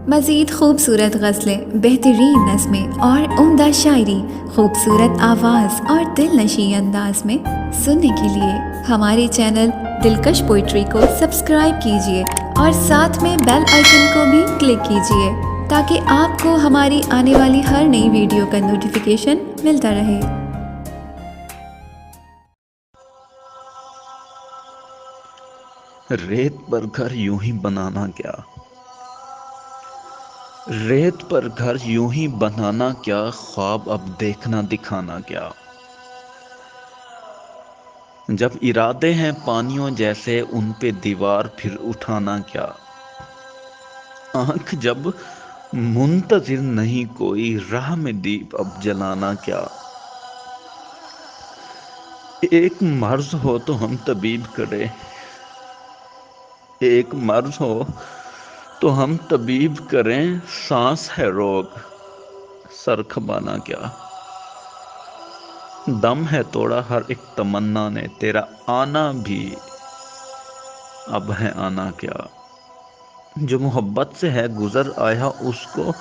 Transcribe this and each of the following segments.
مزید خوبصورت غزلیں، بہترین نظمیں اور عمدہ شاعری، خوبصورت آواز اور دل نشیں انداز میں سننے کے لیے ہمارے چینل دلکش پوئٹری کو سبسکرائب کیجیے اور ساتھ میں بیل آئیکن کو بھی کلک کیجیے تاکہ آپ کو ہماری آنے والی ہر نئی ویڈیو کا نوٹیفیکیشن ملتا رہے۔ ریت پر گھر یوں ہی بنانا کیا، ریت پر گھر یوں ہی بنانا کیا، خواب اب دیکھنا دکھانا کیا۔ جب ارادے ہیں پانیوں جیسے ان پہ دیوار پھر اٹھانا کیا۔ آنکھ جب منتظر نہیں کوئی، راہ میں دیپ اب جلانا کیا۔ ایک مرض ہو تو ہم طبیب کریں، ایک مرض ہو تو ہم طبیب کریں، سانس ہے روگ سر کھپانا کیا۔ دم ہے توڑا ہر ایک تمنا نے، تیرا آنا بھی اب ہے آنا کیا۔ جو محبت سے ہے گزر آیا، اس کو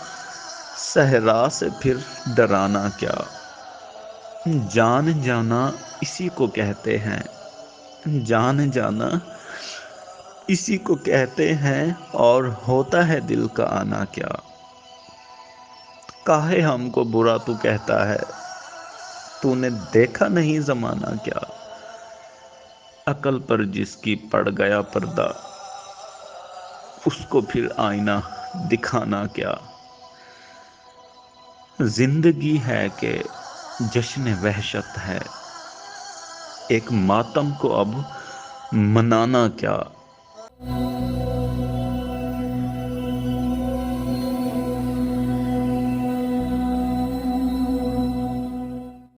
صحرا سے پھر ڈرانا کیا۔ جان جانا اسی کو کہتے ہیں، جان جانا اسی کو کہتے ہیں، اور ہوتا ہے دل کا آنا کیا۔ کاہے ہم کو برا تو کہتا ہے، تو نے دیکھا نہیں زمانہ کیا۔ عقل پر جس کی پڑ گیا پردہ، اس کو پھر آئینہ دکھانا کیا۔ زندگی ہے کہ جشن وحشت ہے، ایک ماتم کو اب منانا کیا۔